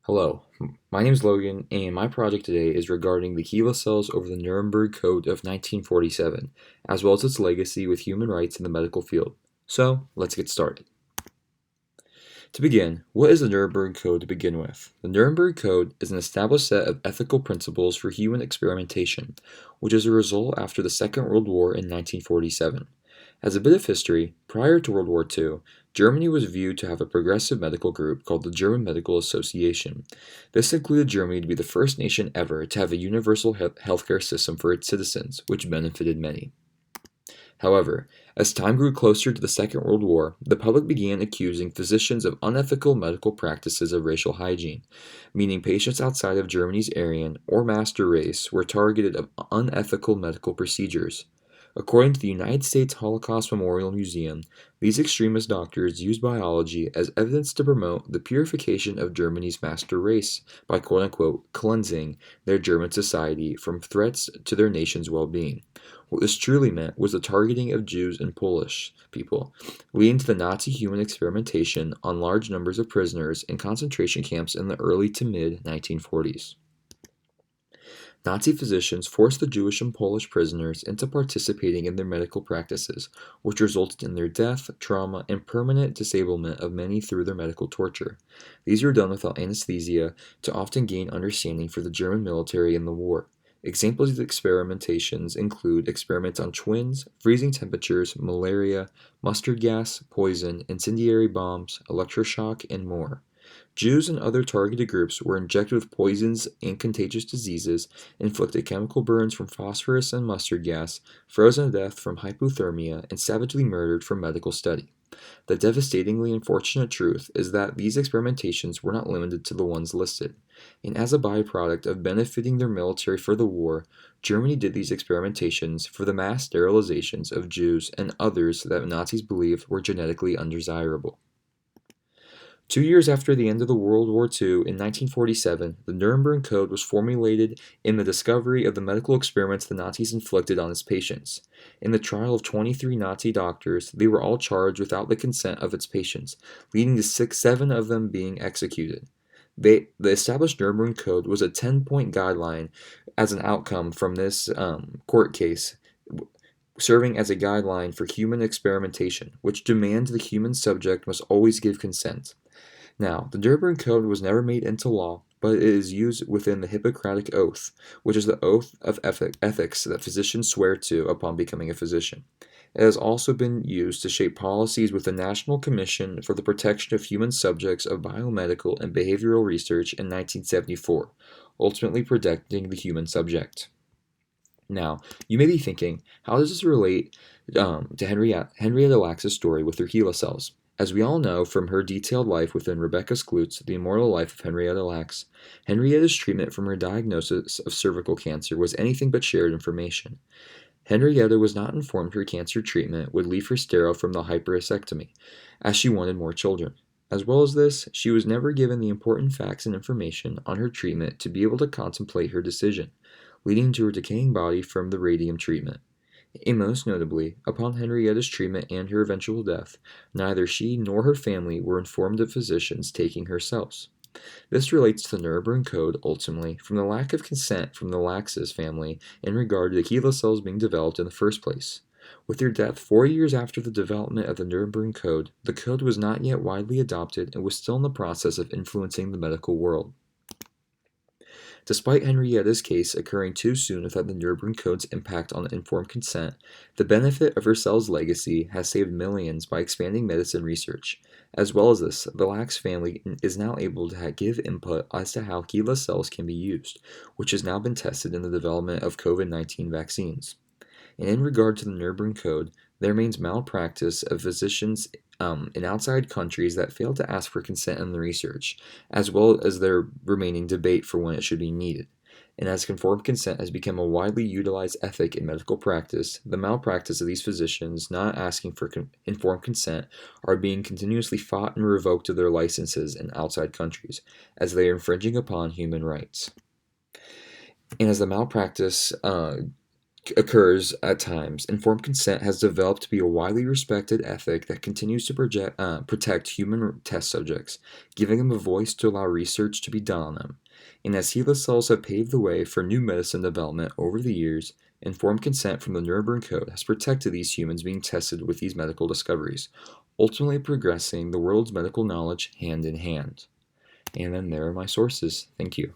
Hello, my name is Logan, and my project today is regarding the HeLa cells over the Nuremberg Code of 1947, as well as its legacy with human rights in the medical field. So, let's get started. To begin, what is the Nuremberg Code to begin with? The Nuremberg Code is an established set of ethical principles for human experimentation, which is a result after the Second World War in 1947. As a bit of history, prior to World War II, Germany was viewed to have a progressive medical group called the German Medical Association. This included Germany to be the first nation ever to have a universal healthcare system for its citizens, which benefited many. However, as time grew closer to the Second World War, the public began accusing physicians of unethical medical practices of racial hygiene, meaning patients outside of Germany's Aryan or master race were targeted of unethical medical procedures. According to the United States Holocaust Memorial Museum, these extremist doctors used biology as evidence to promote the purification of Germany's master race by quote-unquote cleansing their German society from threats to their nation's well-being. What this truly meant was the targeting of Jews and Polish people, leading to the Nazi human experimentation on large numbers of prisoners in concentration camps in the early to mid 1940s. Nazi physicians forced the Jewish and Polish prisoners into participating in their medical practices, which resulted in their death, trauma, and permanent disablement of many through their medical torture. These were done without anesthesia to often gain understanding for the German military in the war. Examples of experimentations include experiments on twins, freezing temperatures, malaria, mustard gas, poison, incendiary bombs, electroshock, and more. Jews and other targeted groups were injected with poisons and contagious diseases, inflicted chemical burns from phosphorus and mustard gas, frozen to death from hypothermia, and savagely murdered for medical study. The devastatingly unfortunate truth is that these experimentations were not limited to the ones listed, and as a byproduct of benefiting their military for the war, Germany did these experimentations for the mass sterilizations of Jews and others that Nazis believed were genetically undesirable. 2 years after the end of the World War II, in 1947, the Nuremberg Code was formulated in the discovery of the medical experiments the Nazis inflicted on its patients. In the trial of 23 Nazi doctors, they were all charged without the consent of its patients, leading to seven of them being executed. The established Nuremberg Code was a 10-point guideline as an outcome from this court case, serving as a guideline for human experimentation, which demands the human subject must always give consent. Now, the Nuremberg Code was never made into law, but it is used within the Hippocratic Oath, which is the oath of ethics that physicians swear to upon becoming a physician. It has also been used to shape policies with the National Commission for the Protection of Human Subjects of Biomedical and Behavioral Research in 1974, ultimately protecting the human subject. Now, you may be thinking, how does this relate to Henrietta Lacks's story with her HeLa cells? As we all know from her detailed life within Rebecca Skloot's The Immortal Life of Henrietta Lacks, Henrietta's treatment from her diagnosis of cervical cancer was anything but shared information. Henrietta was not informed her cancer treatment would leave her sterile from the hyperectomy, as she wanted more children. As well as this, she was never given the important facts and information on her treatment to be able to contemplate her decision, leading to her decaying body from the radium treatment. And most notably, upon Henrietta's treatment and her eventual death, neither she nor her family were informed of physicians taking her cells. This relates to the Nuremberg Code, ultimately, from the lack of consent from the Lax's family in regard to the HeLa cells being developed in the first place. With her death 4 years after the development of the Nuremberg Code, the code was not yet widely adopted and was still in the process of influencing the medical world. Despite Henrietta's case occurring too soon without the Nuremberg Code's impact on informed consent, the benefit of her cell's legacy has saved millions by expanding medicine research. As well as this, the Lax family is now able to give input as to how HeLa cells can be used, which has now been tested in the development of COVID-19 vaccines. And in regard to the Nuremberg Code, there remains malpractice of physicians in outside countries that fail to ask for consent in the research, as well as their remaining debate for when it should be needed. And as informed consent has become a widely utilized ethic in medical practice, the malpractice of these physicians not asking for informed consent are being continuously fought and revoked of their licenses in outside countries, as they are infringing upon human rights. And as the malpractice occurs at times, informed consent has developed to be a widely respected ethic that continues to protect human test subjects, giving them a voice to allow research to be done on them. And as HeLa cells have paved the way for new medicine development over the years, informed consent from the Nuremberg Code has protected these humans being tested with these medical discoveries, ultimately progressing the world's medical knowledge hand in hand. And then there are my sources. Thank you.